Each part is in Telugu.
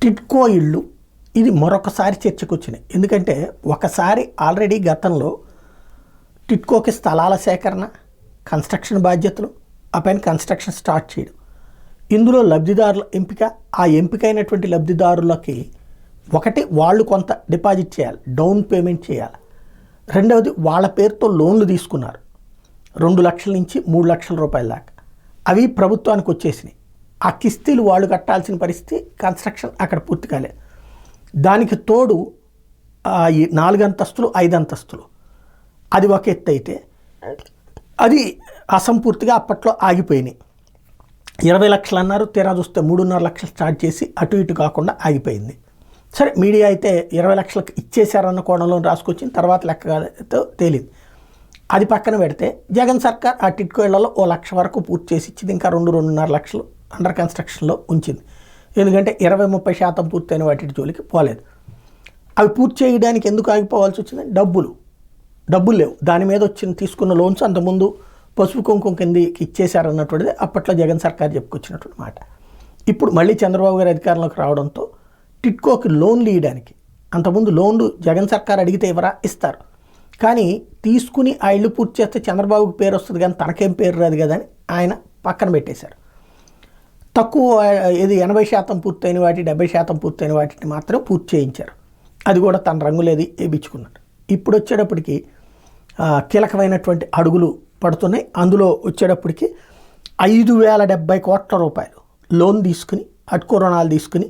టిడ్కో ఇళ్ళు ఇది మరొకసారి చర్చకు వచ్చినాయి. ఎందుకంటే ఒకసారి ఆల్రెడీ గతంలో టిడ్కోకి స్థలాల సేకరణ, కన్స్ట్రక్షన్ బాధ్యతలు, ఆ పైన కన్స్ట్రక్షన్ స్టార్ట్ చేయడం, ఇందులో లబ్ధిదారుల ఎంపిక, ఆ ఎంపికైనటువంటి లబ్ధిదారులకి ఒకటి వాళ్ళు కొంత డిపాజిట్ చేయాలి, డౌన్ పేమెంట్ చేయాలి. రెండవది వాళ్ళ పేరుతో లోన్లు తీసుకున్నారు 2 లక్షల నుంచి 3 లక్షల రూపాయల దాకా. అవి ప్రభుత్వానికి వచ్చేసినాయి. ఆ కిస్తీలు వాళ్ళు కట్టాల్సిన పరిస్థితి, కన్స్ట్రక్షన్ అక్కడ పూర్తి కాలేదు. దానికి తోడు 4 అంతస్తులు 5 అంతస్తులు అది ఒక ఎత్తు అయితే అది అసంపూర్తిగా అప్పట్లో ఆగిపోయినాయి. 20 లక్షలు అన్నారు, తీరా చూస్తే 3.5 లక్షలు స్టార్ట్ చేసి అటు ఇటు కాకుండా ఆగిపోయింది. సరే, మీడియా అయితే 20 లక్షలకు ఇచ్చేశారన్న కోణంలో రాసుకొచ్చిన తర్వాత లెక్కతో తేలింది. అది పక్కన పెడితే జగన్ సర్కార్ ఆ టిడ్కో ఇళ్లలో 1 లక్ష వరకు పూర్తి చేసి ఇచ్చింది. ఇంకా 2-2.5 లక్షలు అండర్ కన్స్ట్రక్షన్లో ఉంచింది. ఎందుకంటే 20-30% పూర్తయిన వాటి జోలికి పోలేదు. అవి పూర్తి చేయడానికి ఎందుకు ఆగిపోవాల్సి వచ్చింది? డబ్బులు లేవు. దాని మీద తీసుకున్న లోన్స్ అంతకుముందు పసుపు కుంకుమ కిందకి ఇచ్చేశారన్నటువంటిది అప్పట్లో జగన్ సర్కార్ చెప్పుకొచ్చినటువంటి మాట. ఇప్పుడు మళ్ళీ చంద్రబాబు గారు అధికారంలోకి రావడంతో టిడ్కోకి లోన్లు ఇవ్వడానికి, అంతకుముందు లోన్లు జగన్ సర్కార్ అడిగితే ఇస్తారు, కానీ తీసుకుని ఆ ఇల్లు పూర్తి చేస్తే చంద్రబాబుకి పేరు వస్తుంది కానీ తనకేం పేరు రాదు కదా అని ఆయన పక్కన పెట్టేశారు. తక్కువ ఇది 80% పూర్తయిన వాటి 70% పూర్తయిన వాటిని మాత్రం పూర్తి చేయించారు. అది కూడా తన రంగులేది వేయించుకున్నారు. ఇప్పుడు వచ్చేటప్పటికి కీలకమైనటువంటి అడుగులు పడుతున్నాయి. అందులో వచ్చేటప్పటికి 5,070 కోట్ల రూపాయలు లోన్ తీసుకుని, హడ్కో రుణాలు తీసుకుని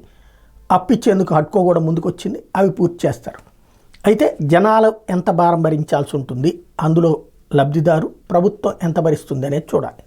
అప్పిచ్చేందుకు హడ్కో కూడా ముందుకు వచ్చింది. అవి పూర్తి చేస్తారు. అయితే జనాలు ఎంత భారం భరించాల్సి ఉంటుంది, అందులో లబ్ధిదారు ప్రభుత్వం ఎంత భరిస్తుంది అనేది చూడాలి.